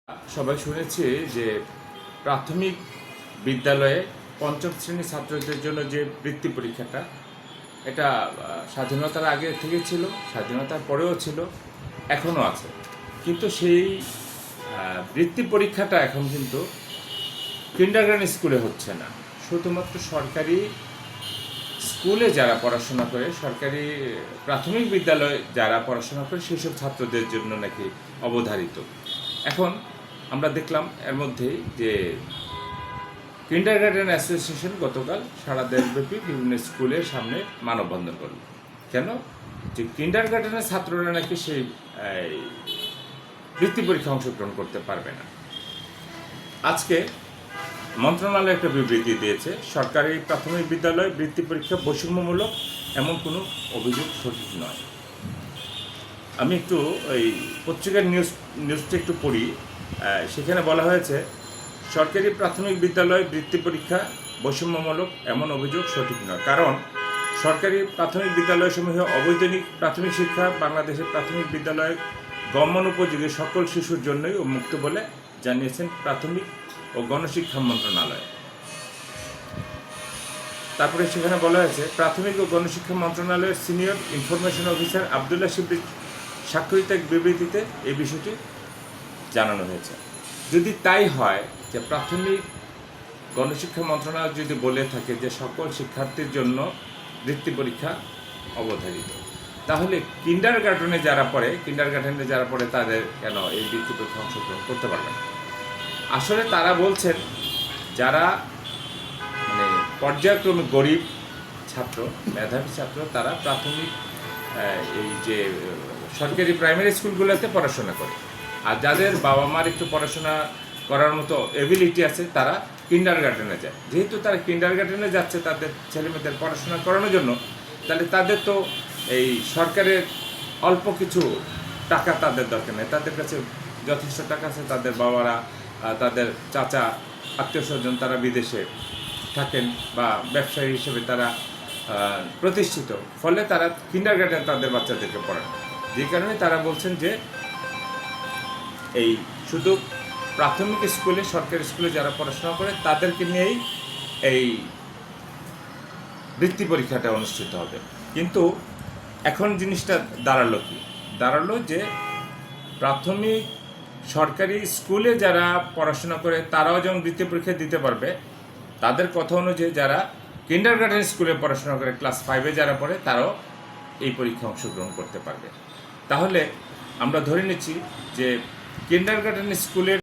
সবাই শুনেছি যে প্রাথমিক বিদ্যালয়ে পঞ্চম শ্রেণীর ছাত্রদের জন্য যে বৃত্তি পরীক্ষাটা এটা স্বাধীনতার আগে থেকে ছিল, স্বাধীনতার পরেও ছিল, এখনও আছে। কিন্তু সেই বৃত্তি পরীক্ষাটা এখন কিন্তু কিন্ডারগার্টেন স্কুলে হচ্ছে না, শুধুমাত্র সরকারি স্কুলে যারা পড়াশোনা করে, সরকারি প্রাথমিক বিদ্যালয়ে যারা পড়াশোনা করে সেসব ছাত্রদের জন্য নাকি অবধারিত। এখন আমরা দেখলাম এর মধ্যেই যে কিন্ডারগার্টেন অ্যাসোসিয়েশন গতকাল সারা দেশব্যাপী বিভিন্ন স্কুলের সামনে মানববন্ধন করল। কেন? যে কিন্ডারগার্টেনের ছাত্ররা নাকি সেই বৃত্তি পরীক্ষা অংশগ্রহণ করতে পারবে না। আজকে মন্ত্রণালয় একটা বিবৃতি দিয়েছে, সরকারি প্রাথমিক বিদ্যালয় বৃত্তি পরীক্ষা বৈষম্যমূলক এমন কোনো অভিযোগ সঠিক নয়। আমি একটু ওই পত্রিকার নিউজটা একটু পড়ি। সেখানে বলা হয়েছে, সরকারি প্রাথমিক বিদ্যালয় বৃত্তি পরীক্ষা বৈষম্যমূলক এমন অভিযোগ সঠিক নয়, কারণ সরকারি প্রাথমিক বিদ্যালয়সমূহে অবৈতনিক প্রাথমিক শিক্ষা বাংলাদেশের প্রাথমিক বিদ্যালয় গমনোপযোগী সকল শিশুর জন্যই উন্মুক্ত বলে জানিয়েছেন প্রাথমিক ও গণশিক্ষা মন্ত্রণালয়। তারপরে সেখানে বলা হয়েছে, প্রাথমিক ও গণশিক্ষা মন্ত্রণালয়ের সিনিয়র ইনফরমেশন অফিসার আবদুল্লাহ শিবলির স্বাক্ষরিত এক বিবৃতিতে এই বিষয়টি জানানো হয়েছে। যদি তাই হয় যে প্রাথমিক গণশিক্ষা মন্ত্রণালয় যদি বলে থাকে যে সকল শিক্ষার্থীর জন্য বৃত্তি পরীক্ষা অবধারিত, তাহলে কিন্ডারগার্টেনে যারা পড়ে তাদের কেন এই বৃত্তি পরীক্ষা অংশগ্রহণ করতে পারবে না? আসলে তারা বলছেন যারা পর্যায়ক্রমে গরিব ছাত্র, মেধাবী ছাত্র, তারা প্রাথমিক এই যে সরকারি প্রাইমারি স্কুলগুলোতে পড়াশোনা করে, আর যাদের বাবা মার একটু পড়াশোনা করার মতো এবিলিটি আছে তারা কিন্ডারগার্টেনে যায়। যেহেতু তারা কিন্ডারগার্টেনে যাচ্ছে তাদের ছেলেমেয়েদের পড়াশোনা করানোর জন্য, তাহলে তাদের তো এই সরকারের অল্প কিছু টাকা তাদের দরকার নেই, তাদের কাছে যথেষ্ট টাকা আছে। তাদের বাবারা, তাদের চাচা, আত্মীয় স্বজন তারা বিদেশে থাকেন বা ব্যবসায়ী হিসেবে তারা প্রতিষ্ঠিত, ফলে তারা কিন্ডারগার্টেন তাদের বাচ্চাদেরকে পড়ান। যে কারণে তারা বলছেন যে এই শুধু প্রাথমিক স্কুলে, সরকারি স্কুলে যারা পড়াশোনা করে তাদেরকে নিয়েই এই বৃত্তি পরীক্ষাটা অনুষ্ঠিত হবে। কিন্তু এখন জিনিসটা দাঁড়ালো যে প্রাথমিক সরকারি স্কুলে যারা পড়াশোনা করে তারাও যেমন বৃত্তি পরীক্ষা দিতে পারবে, তাদের কথা অনুযায়ী যারা কিন্ডারগার্টেন স্কুলে পড়াশোনা করে ক্লাস 5-এ যারা পড়ে তারাও এই পরীক্ষা অংশগ্রহণ করতে পারবে। তাহলে আমরা ধরে নিচ্ছি যে কিন্ডারগার্টেন স্কুলের